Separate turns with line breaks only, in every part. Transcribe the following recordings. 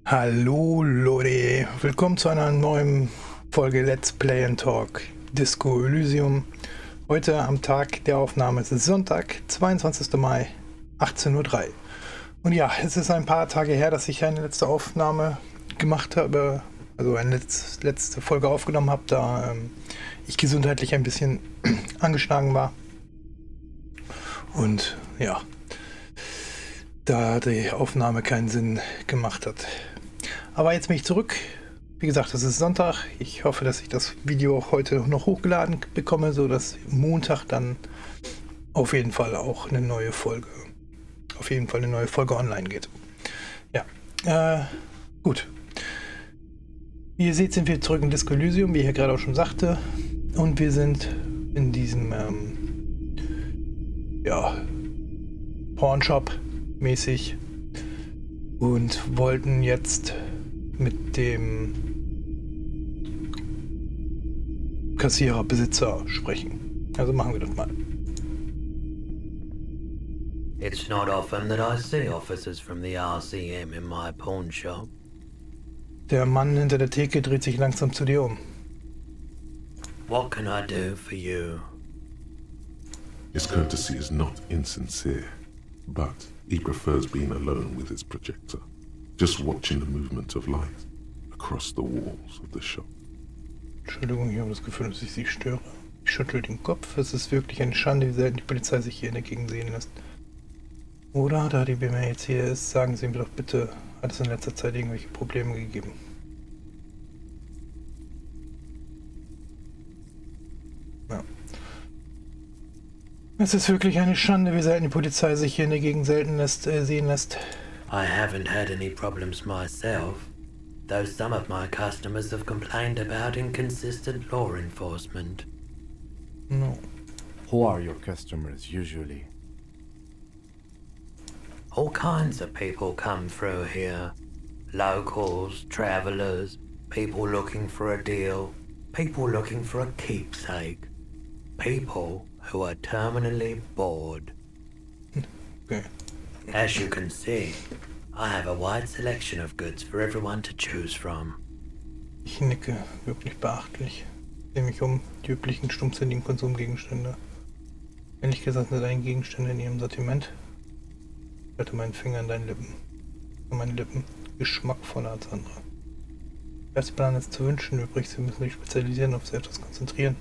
Hallo Leute, willkommen zu einer neuen Folge Let's Play and Talk Disco Elysium. Heute am Tag der Aufnahme, es ist Sonntag, 22. Mai, 18:03 Uhr. Und ja, es ist ein paar Tage her, dass ich eine letzte Aufnahme gemacht habe, also eine letzte Folge aufgenommen habe, da ich gesundheitlich ein bisschen angeschlagen war. Und ja, da die Aufnahme keinen Sinn gemacht hat. Aber jetzt bin ich zurück. Wie gesagt, es ist Sonntag. Ich hoffe, dass ich das Video auch heute noch hochgeladen bekomme, sodass Montag dann auf jeden Fall auch eine neue Folge online geht. Ja, gut. Wie ihr seht, sind wir zurück in Disco Elysium, wie ich ja gerade auch schon sagte. Und wir sind in diesem Pornshop mäßig und wollten jetzt mit dem Besitzer sprechen. Also machen wir das mal.
It's not often that I see officers from the RCM in my pawn shop.
Der Mann hinter der Theke dreht sich langsam zu dir um.
What can I do for you?
His courtesy is not insincere, but he prefers being alone with his projector, just watching the movement of light across the walls of the shop.
Entschuldigung, ich habe das Gefühl, dass ich Sie störe. Ich schüttel den Kopf. Es ist wirklich eine Schande, wie selten die Polizei sich hier in der Gegend sehen lässt. Oder, da die BMR jetzt hier ist, sagen Sie mir doch bitte, hat es in letzter Zeit irgendwelche Probleme gegeben? Ja. Es ist wirklich eine Schande, wie selten die Polizei sich hier in der Gegend sehen lässt.
I haven't had any problems myself, though some of my customers have complained about inconsistent law enforcement.
No.
Who are your customers usually?
All kinds of people come through here. Locals, travelers, people looking for a deal, people looking for a keepsake, people who are terminally bored.
Okay.
As you can see, I have a wide selection of goods for everyone to choose from.
Ich nicke, wirklich beachtlich. Sehe mich um, die üblichen stumpfsinnigen Konsumgegenstände. Ehrlich gesagt sind einige Gegenstände in ihrem Sortiment. Ich halte meinen Finger an deinen Lippen. An meinen Lippen geschmackvoller als andere. Der Plan ist zu wünschen übrig, Sie müssen sich spezialisieren, auf sich etwas konzentrieren.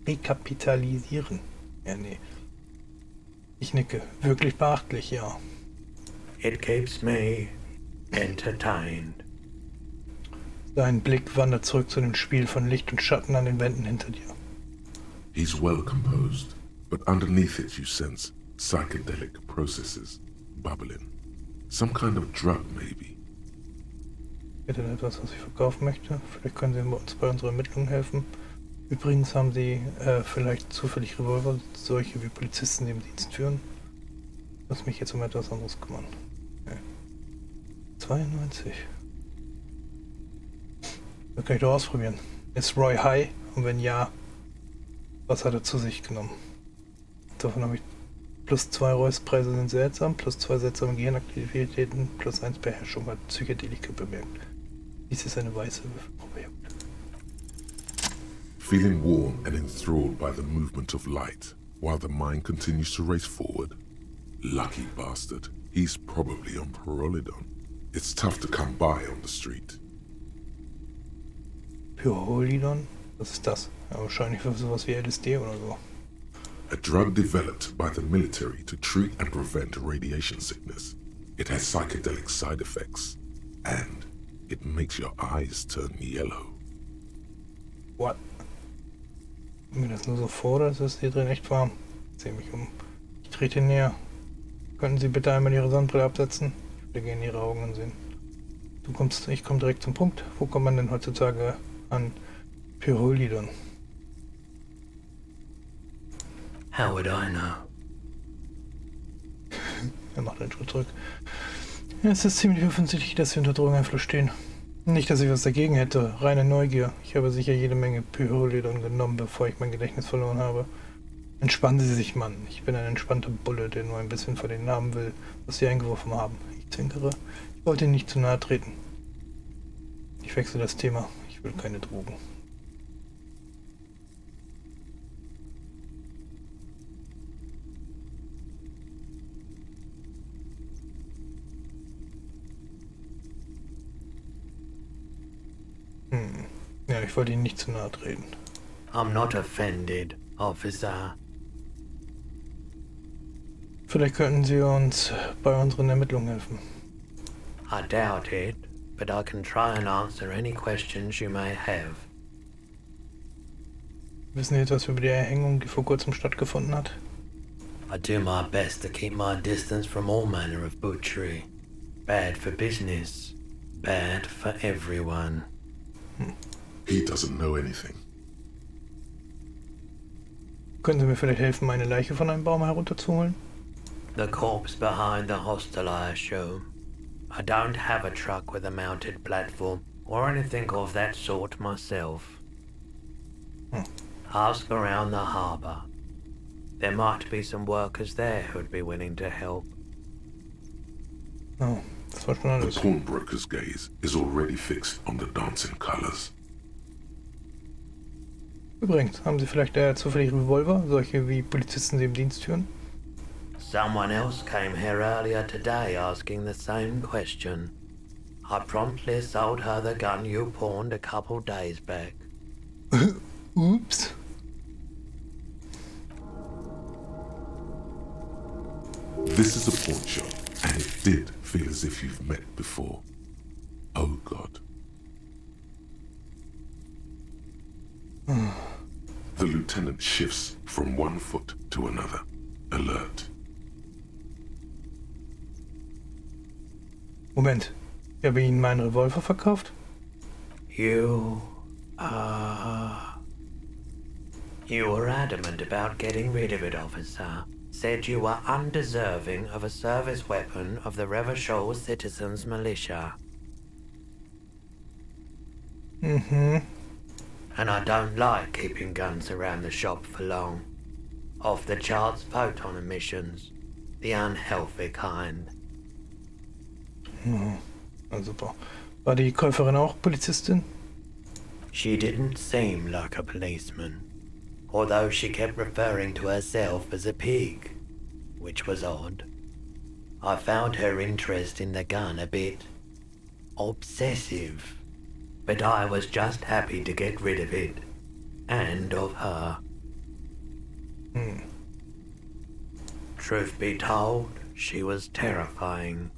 Rekapitalisieren. Ja, nee. Ich nicke. Wirklich beachtlich, ja.
It keeps me entertained.
Sein Blick wandert zurück zu dem Spiel von Licht und Schatten an den Wänden hinter dir.
He's well composed, but underneath it you sense psychedelic processes bubbling. Some kind of drug, maybe.
Hätte etwas, was ich verkaufen möchte? Vielleicht können Sie uns bei unserer Ermittlung helfen. Übrigens haben Sie vielleicht zufällig Revolver, solche wie Polizisten, die im Dienst führen. Lass mich jetzt um etwas anderes kümmern. Okay. 92. Das kann ich doch ausprobieren. Ist Roy high? Und wenn ja, was hat er zu sich genommen? Davon habe ich +2 Royce-Preise sind seltsam, +2 seltsame Gehirnaktivitäten, +1 Beherrschung hat Psychedelika bemerkt. Dies ist eine weiße Würfelprobe.
Feeling warm and enthralled by the movement of light, while the mind continues to race forward. Lucky bastard. He's probably on Parolidon. It's tough to come by on the street.
Parolidon? Was ist das? Ja, wahrscheinlich für sowas wie LSD oder so.
A drug developed by the military to treat and prevent radiation sickness. It has psychedelic side effects, and it makes your eyes turn yellow.
What? Mir das nur so vor, oder ist es hier drin echt warm? Ich sehe mich um. Ich trete näher. Könnten Sie bitte einmal Ihre Sonnenbrille absetzen? Ich will gerne Ihre Augen ansehen. Ich komme direkt zum Punkt. Wo kommt man denn heutzutage an Parolidon?
How would I know?
Er macht einen Schritt zurück. Ja, es ist ziemlich offensichtlich, dass Sie unter Drogeneinfluss stehen. Nicht, dass ich was dagegen hätte. Reine Neugier. Ich habe sicher jede Menge Pyroledon genommen, bevor ich mein Gedächtnis verloren habe. Entspannen Sie sich, Mann. Ich bin ein entspannter Bulle, der nur ein bisschen von denen haben will, was Sie eingeworfen haben. Ich zwinkere. Ich wollte Ihnen nicht zu nahe treten. Ich wechsle das Thema. Ich will keine Drogen. Ja, ich wollte Ihnen nicht zu nahe treten.
I'm not offended, officer.
Vielleicht könnten Sie uns bei unseren Ermittlungen helfen.
I doubt it, but I can try and answer any questions you may have.
Wissen Sie etwas über die Erhängung, die vor kurzem stattgefunden hat?
I do my best to keep my distance from all manner of butchery. Bad for business, bad for everyone.
He doesn't know anything.
Können Sie mir vielleicht helfen, eine Leiche von einem Baum herunterzuholen?
The corpse behind the hostel, I assume. I don't have a truck with a mounted platform or anything of that sort myself. Ask around the harbour. There might be some workers there who'd be willing to help.
Oh, das war schon
The
alles.
pawnbroker's gaze is already fixed on the dancing colors.
Übrigens, haben Sie vielleicht zufällig Revolver, solche wie Polizisten sie im Dienst führen?
Someone else came here earlier today asking the same question. I promptly sold her the gun you pawned a couple days back.
Ups.
This is a pawn shop, and it did feel as if you've met before. Oh God. The lieutenant shifts from one foot to another, alert.
Moment, ich habe Ihnen meinen Revolver verkauft?
You were adamant about getting rid of it, officer. Said you were undeserving of a service weapon of the Revachol Citizens Militia.
Mhm.
And I don't like keeping guns around the shop for long. Off the charts photon emissions. The unhealthy kind.
Na super. War die Käuferin auch Polizistin?
She didn't seem like a policeman. Although she kept referring to herself as a pig, which was odd. I found her interest in the gun a bit obsessive, but I was just happy to get rid of it, and of her. Truth be told, she was terrifying.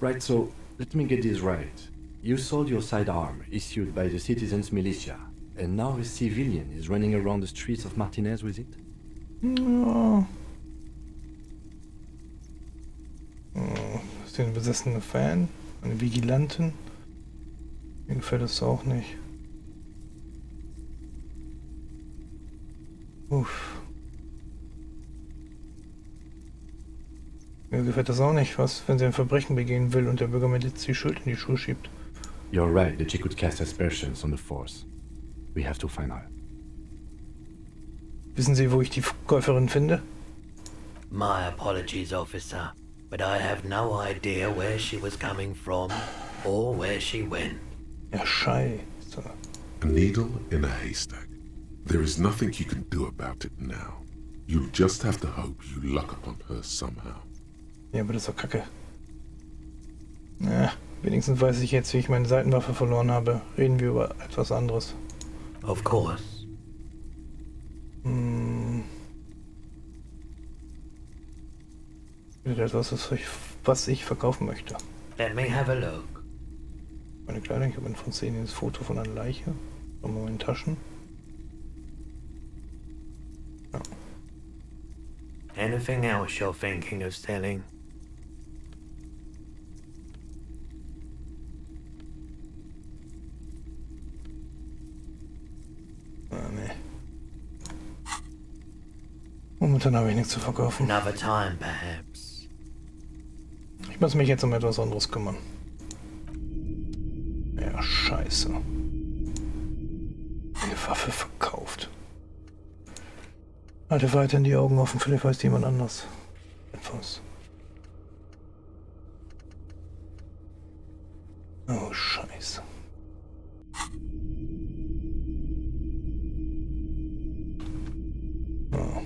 Right, so let me get this right. You sold your sidearm issued by the Citizens Militia, and now a civilian is running around the streets of Martinez with it?
Ja. Ist ein besessener Fan? Eine Vigilantin? Mir gefällt das auch nicht. Uff. Mir gefällt das auch nicht, was, wenn sie ein Verbrechen begehen will und der Bürgermiliz die Schuld in die Schuhe schiebt.
You're right that she could cast aspersions on the force. We have to find her.
Wissen Sie, wo ich die Käuferin finde?
My apologies, officer, but I have no idea where she was coming from or where she went.
Ja, scheiße.
A needle in a haystack. There is nothing you can do about it now. You'll just have to hope you luck upon her somehow.
Ja, aber das ist doch kacke. Ja, wenigstens weiß ich jetzt, wie ich meine Seitenwaffe verloren habe. Reden wir über etwas anderes.
Of course.
Etwas, was ich verkaufen möchte.
Let me have a look.
Meine Kleidung, ich habe ein faszinierendes Foto von einer Leiche. Schauen wir mal in Taschen. Ja.
Anything else you're thinking of selling?
Nee. Momentan habe ich nichts zu verkaufen.
Another time, perhaps.
Ich muss mich jetzt um etwas anderes kümmern. Ja, scheiße. Eine Waffe verkauft. Halte weiterhin die Augen offen, vielleicht weiß jemand anders etwas. Oh. Oh, Scheiße. Oh.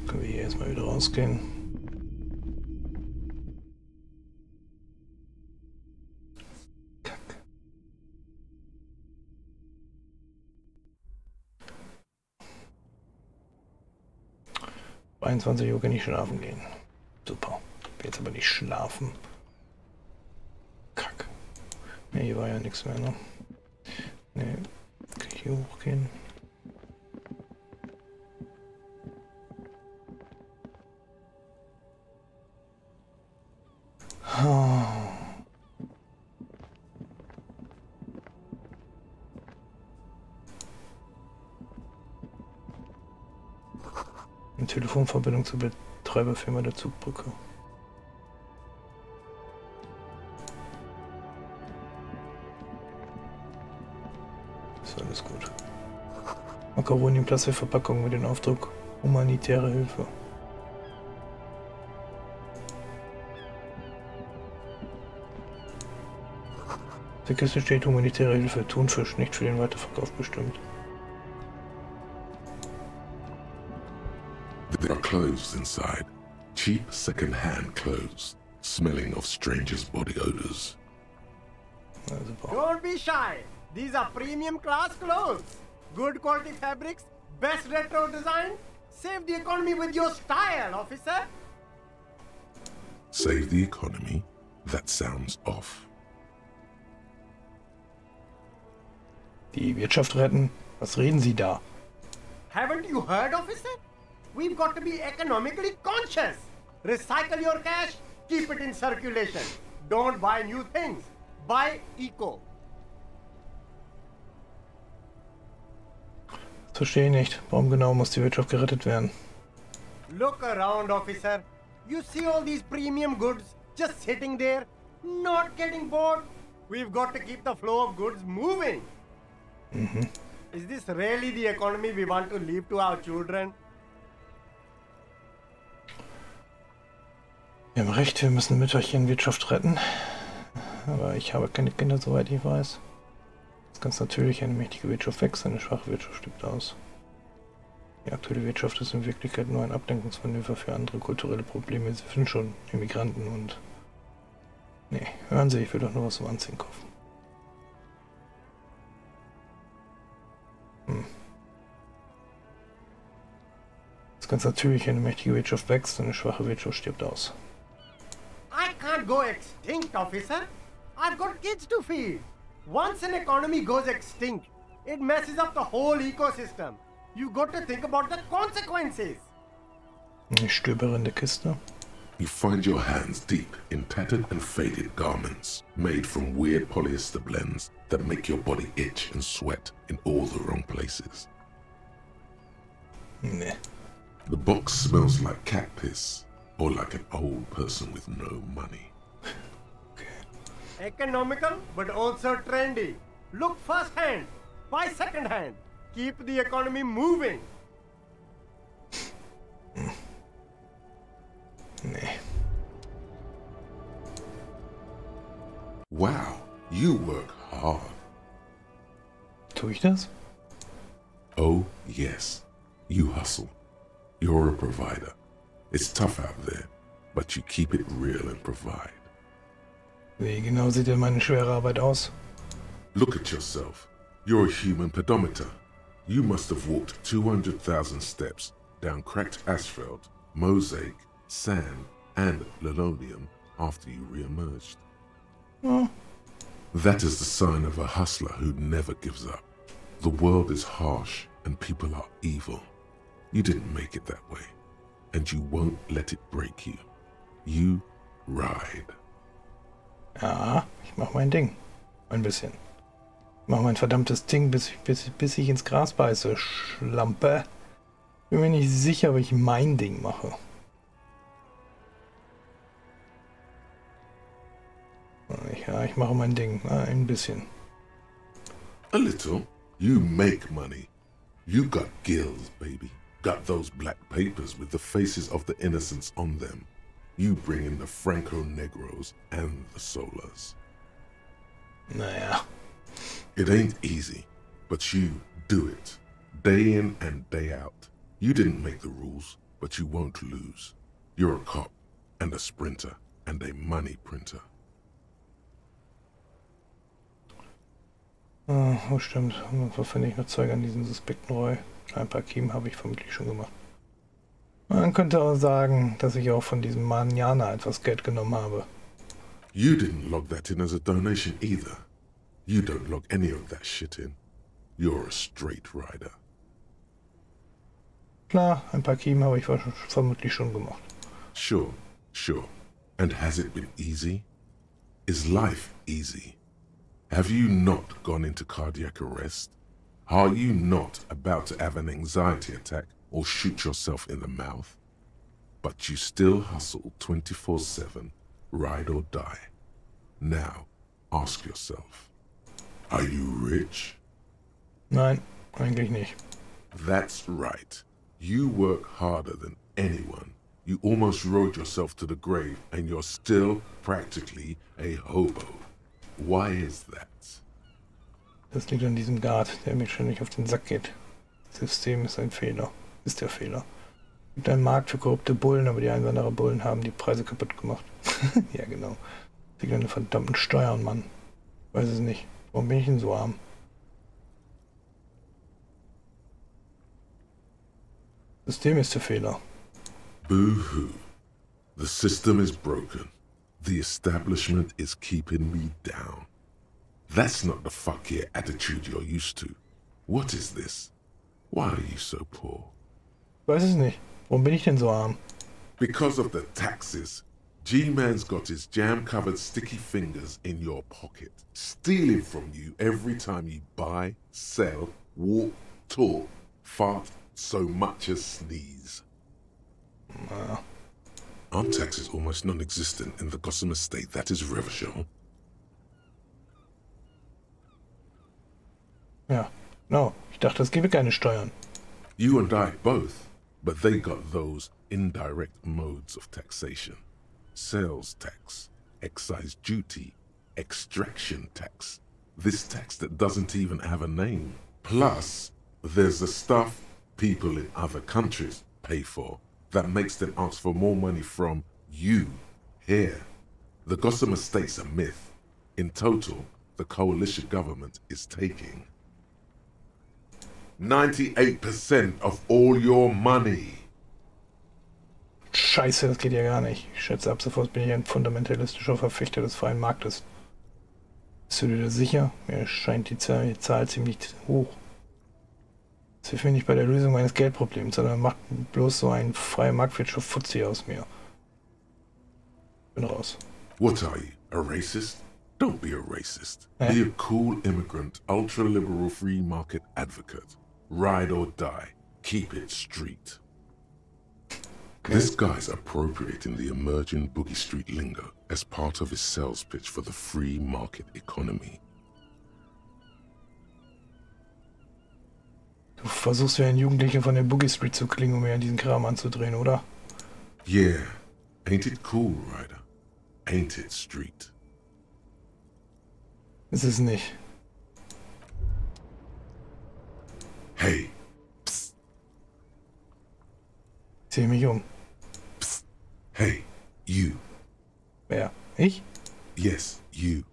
Können wir hier erstmal wieder rausgehen. Kack. 22 Uhr kann ich schlafen gehen. Super. Jetzt aber nicht schlafen. Kack. Ne, hier war ja nichts mehr, ne? Ne, kann ich hier hochgehen? Eine Telefonverbindung zur Betreiberfirma der Zugbrücke. Ist alles gut. Makaroni in Plastikverpackung mit dem Aufdruck humanitäre Hilfe. Auf der Kiste steht humanitäre Hilfe, Thunfisch, nicht für den Weiterverkauf bestimmt.
There are clothes inside. Cheap second-hand clothes, smelling of strangers' body odors.
Na, super.
Don't be shy. These are premium class clothes. Good quality fabrics, best retro design. Save the economy with your style, officer.
Save the economy? That sounds off.
Die Wirtschaft retten? Was reden Sie da?
Haven't you heard, officer? We've got to be economically conscious. Recycle your cash, keep it in circulation. Don't buy new things. Buy eco.
Das verstehe ich nicht. Warum genau muss die Wirtschaft gerettet werden?
Look around, officer. You see all these premium goods just sitting there, not getting bored. We've got to keep the flow of goods moving. Is this really the economy we want to leave to our children?
Wir haben recht, wir müssen Mütterchen Wirtschaft retten. Aber ich habe keine Kinder, soweit ich weiß. Das ist ganz natürlich, eine mächtige Wirtschaft wächst, eine schwache Wirtschaft stirbt aus. Die aktuelle Wirtschaft ist in Wirklichkeit nur ein Ablenkungsmanöver für andere kulturelle Probleme. Sie sind schon Immigranten und... Nee, hören Sie, ich will doch nur was zum Anziehen kaufen. Das ist ganz natürlich, eine mächtige Wirtschaft wächst, eine schwache Wirtschaft stirbt aus.
I can't go extinct, officer. I've got kids to feed. Once an economy goes extinct, it messes up the whole ecosystem. You got to think about the consequences.
Ich stöbere in der Kiste.
You find your hands deep in tattered and faded garments made from weird polyester blends that make your body itch and sweat in all the wrong places.
Nee.
The box smells like cat piss or like an old person with no money.
Economical, but also trendy. Look first hand, buy second hand. Keep the economy moving.
Nee.
Wow, you work hard.
Tue ich das?
Oh, yes. You hustle. You're a provider. It's tough out there, but you keep it real and provide.
Wie genau sieht denn meine schwere Arbeit aus?
Look at yourself. You're a human pedometer. You must have walked 200,000 steps down cracked asphalt, mosaic, sand, and linoleum after you re-emerged.
Oh.
That is the sign of a hustler who never gives up. The world is harsh and people are evil. You didn't make it that way, and you won't let it break you. You ride.
Ja, ich mach mein Ding. Ein bisschen. Ich mach mein verdammtes Ding, bis ich ins Gras beiße, Schlampe. Bin mir nicht sicher, ob ich mein Ding mache. Ja, ich mache mein Ding. Ein bisschen.
A little. You make money. You got gills, baby. Got those black papers with the faces of the innocents on them. You bring in the Franco-Negros and the Solas.
Naja.
It ain't easy, but you do it. Day in and day out. You didn't make the rules, but you won't lose. You're a cop, and a sprinter, and a money printer.
Oh, stimmt. Und wo finde ich noch Zeug an diesen suspekten Roy? Ein paar Kiemen habe ich vermutlich schon gemacht. Man könnte auch sagen, dass ich auch von diesem Manjana etwas Geld genommen habe.
You didn't log that in as a donation either. You don't log any of that shit in. You're a straight rider.
Klar, ein paar Kiemen habe ich vermutlich schon gemacht.
Sure, sure. And has it been easy? Is life easy? Have you not gone into cardiac arrest? Are you not about to have an anxiety attack or shoot yourself in the mouth? But you still hustle 24/7, ride or die. Now, ask yourself, are you rich?
Nein, eigentlich nicht.
That's right. You work harder than anyone. You almost rode yourself to the grave and you're still practically a hobo. Why is that?
Das liegt an diesem Guard, der mir ständig auf den Sack geht. Das System ist ein Fehler. Ist der Fehler. Es gibt einen Markt für korrupte Bullen, aber die Einwanderer-Bullen haben die Preise kaputt gemacht. Ja, genau. Es liegt an den verdammten Steuern, Mann. Ich weiß es nicht. Warum bin ich denn so arm? Das System ist der Fehler.
Boo-hoo. The system is broken. The establishment is keeping me down. That's not the fuck yeah attitude you're used to. What is this? Why are you so poor?
Ich weiß es nicht. Warum bin ich denn so arm?
Because of the taxes. G-Man's got his jam-covered sticky fingers in your pocket, stealing from you every time you buy, sell, walk, talk, fart, so much as sneeze. Aren't taxes almost non-existent in the Gotham estate that is Revachol?
Ja, no. Ich dachte, es gäbe keine Steuern.
You and I both, but they got those indirect modes of taxation. Sales tax, excise duty, extraction tax. This tax that doesn't even have a name. Plus, there's the stuff people in other countries pay for that makes them ask for more money from you here. The Gotham estate's a myth. In total, the coalition government is taking 98% of all your money.
Scheiße, das geht ja gar nicht. Ich schätze, ab sofort bin ich ein fundamentalistischer Verfechter des freien Marktes. Bist du dir da sicher? Mir scheint die Zahl ziemlich hoch. Das hilft mir nicht bei der Lösung meines Geldproblems, sondern macht bloß so ein freie Marktwirtschaft Fuzzi aus mir. Bin raus.
What are you, a racist? Don't be a racist. Be a cool immigrant, ultra-liberal free market advocate. Ride or die. Keep it street. This guy's appropriating the emerging Boogie Street lingo as part of his sales pitch for the free market economy.
Du versuchst ja ein Jugendlicher von der Boogie Street zu klingen, um mir diesen Kram anzudrehen, oder?
Yeah, ain't it cool, Ryder? Ain't it street?
Ist es nicht.
Hey, psst,
Ich sehe mich um.
psst. Hey, you.
Wer? Ich?
Yes, you.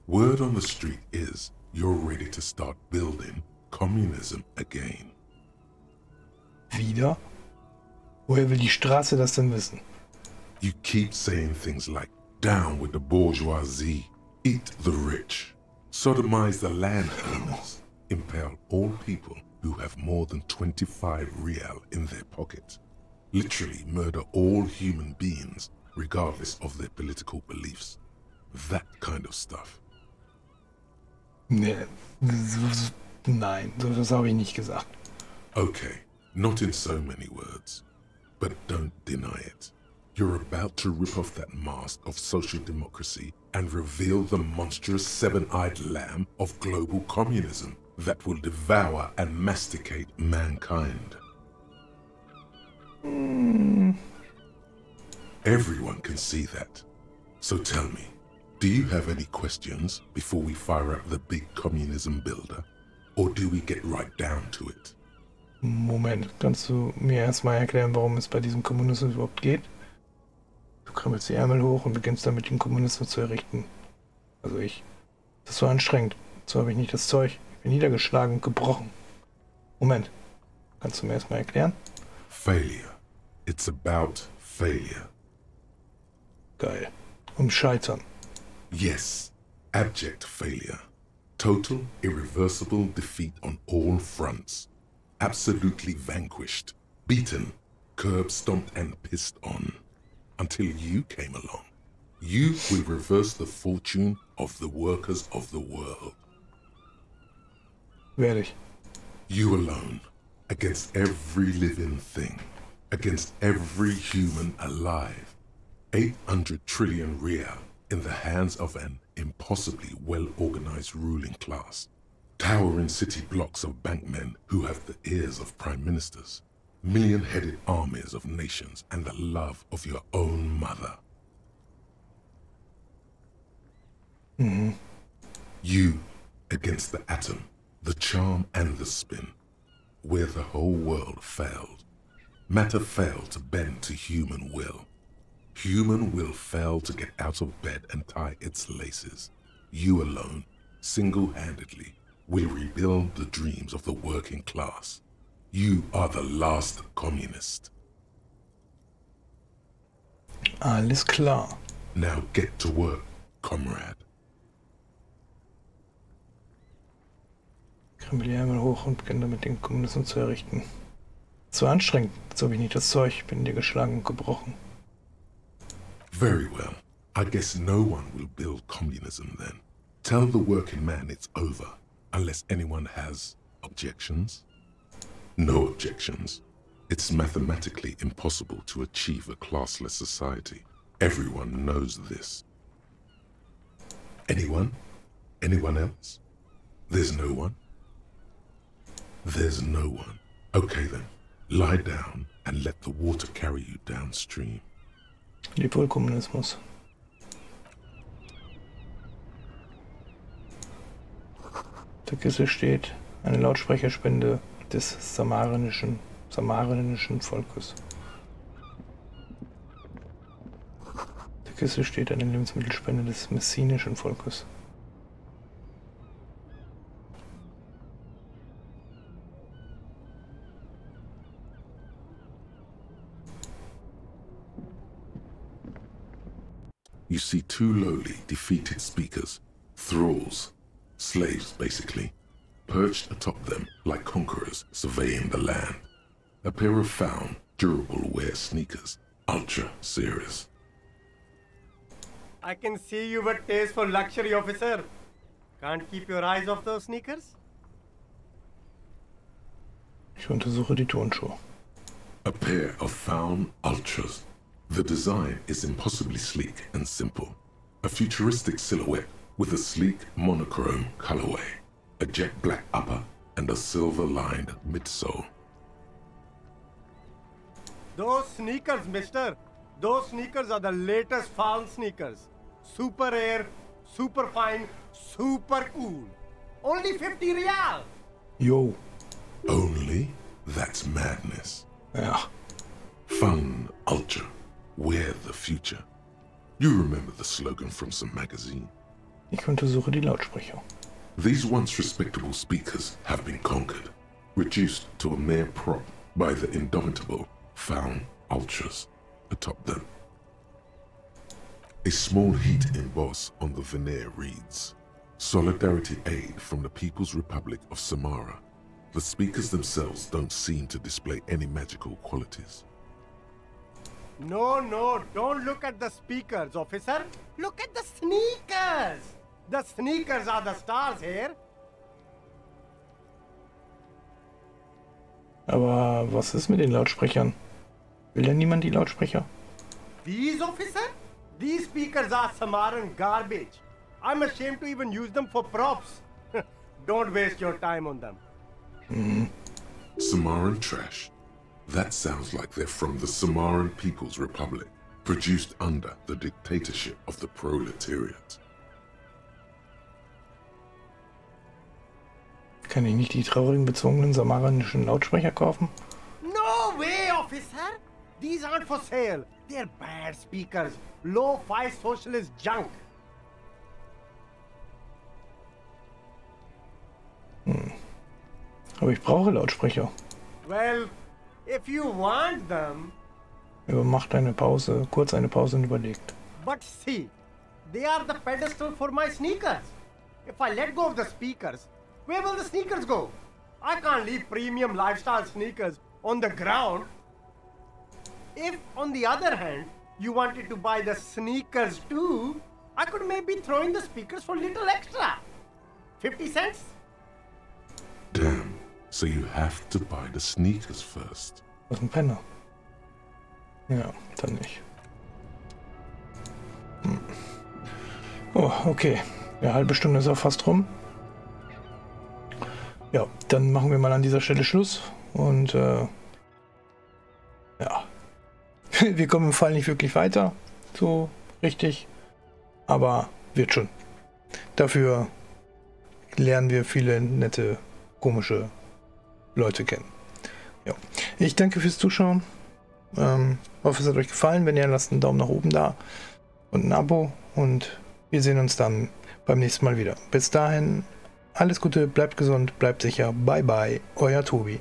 Word on the street is you're ready to start building communism again.
Wieder? Woher will die Straße das denn wissen?
You keep saying things like, down with the bourgeoisie, eat the rich, sodomize the landowners, impale all people who have more than 25 real in their pocket, literally murder all human beings regardless of their political beliefs. That kind of stuff.
Nee, nein, das habe ich nicht gesagt.
Okay, not in so many words, but don't deny it. You're about to rip off that mask of social democracy and reveal the monstrous seven-eyed lamb of global communism that will devour and masticate mankind. Everyone can see that. So tell me, do you have any questions before we fire up the big communism builder? Or do we get right down to it?
Moment, kannst du mir erstmal erklären, worum es bei diesem Kommunismus überhaupt geht? Du krempelst die Ärmel hoch und beginnst damit, den Kommunismus zu errichten. Also ich. Das ist so anstrengend. So habe ich nicht das Zeug. Ich bin niedergeschlagen und gebrochen. Moment, kannst du mir erstmal erklären?
Failure. It's about failure.
Geil. Scheitern.
Yes, abject failure. Total, irreversible defeat on all fronts. Absolutely vanquished, beaten, curb-stomped and pissed on. Until you came along. You will reverse the fortune of the workers of the world.
Werde ich.
You alone, against every living thing, against every human alive. 800 trillion real in the hands of an impossibly well-organized ruling class. Towering city blocks of bankmen who have the ears of prime ministers. Million-headed armies of nations and the love of your own mother. You against the atom, the charm and the spin, where the whole world failed. Matter failed to bend to human will. Human will failed to get out of bed and tie its laces. You alone, single-handedly, will rebuild the dreams of the working class. You are the last communist.
Alles klar.
Now get to work, comrade.
Krempel die Ärmel hoch und beginne damit, den Kommunismus zu errichten. Zu anstrengend. So habe ich nicht das Zeug. Ich bin niedergeschlagen und gebrochen.
Very well. I guess no one will build communism then. Tell the working man it's over, unless anyone has objections. No objections. It's mathematically impossible to achieve a classless society. Everyone knows this. Anyone? Anyone else? There's no one? There's no one. Okay then, lie down and let the water carry you downstream.
Leb wohl Kommunismus. Der Kiste steht eine Lautsprecherspende des samarinischen Volkes. Der Kiste steht eine Lebensmittelspende des messinischen Volkes.
You see two lowly, defeated speakers, thralls, slaves basically, perched atop them like conquerors surveying the land. A pair of found, durable wear sneakers, ultra serious.
I can see you've a taste for luxury, officer. Can't keep your eyes off those sneakers?
Ich untersuche die Turnschuhe.
A pair of found ultras. The design is impossibly sleek and simple. A futuristic silhouette with a sleek monochrome colorway, a jet black upper, and a silver-lined midsole.
Those sneakers, mister. Those sneakers are the latest found sneakers. Super air, super fine, super cool. Only 50 real.
Yo.
Only? That's madness.
Ja.
Fun ultra. Wear the future. You remember the slogan from some magazine.
Ich untersuche die Lautsprecher.
These once respectable speakers have been conquered, reduced to a mere prop by the indomitable found ultras atop them. A small heat emboss on the veneer reads, Solidarity Aid from the People's Republic of Samara. The speakers themselves don't seem to display any magical qualities.
No, don't look at the speakers, officer. Look at the sneakers. The sneakers are the stars here.
Aber was ist mit den Lautsprechern? Will denn niemand die Lautsprecher?
These, officer? These speakers are Samaran garbage. I'm ashamed to even use them for props. Don't waste your time on them.
Samaran trash. That sounds like they're from the Samaran People's Republic. produced under the dictatorship of the proletariat.
Kann ich nicht die traurigen bezogenen samaranischen Lautsprecher kaufen?
No way, officer! These aren't for sale. They're bad speakers. Low-fi socialist junk.
Aber ich brauche Lautsprecher.
Well, if you want them...
Macht eine Pause, kurz eine Pause und überlegt.
But see, they are the pedestal for my sneakers. If I let go of the speakers, where will the sneakers go? I can't leave premium lifestyle sneakers on the ground. If, on the other hand, you wanted to buy the sneakers too, I could maybe throw in the speakers for little extra. 50 cents?
Damn, so you have to buy the sneakers first.
Was ein Penner. Ja, dann nicht. Oh, okay. Ja, halbe Stunde ist auch fast rum. Ja, dann machen wir mal an dieser Stelle Schluss. Und ja. Wir kommen im Fall nicht wirklich weiter. So richtig. Aber wird schon. Dafür lernen wir viele nette, komische Leute kennen. Ja. Ich danke fürs Zuschauen. Hoffe, es hat euch gefallen. Wenn ja, lasst einen Daumen nach oben da und ein Abo. Und wir sehen uns dann beim nächsten Mal wieder. Bis dahin, alles Gute, bleibt gesund, bleibt sicher. Bye bye, euer Toby.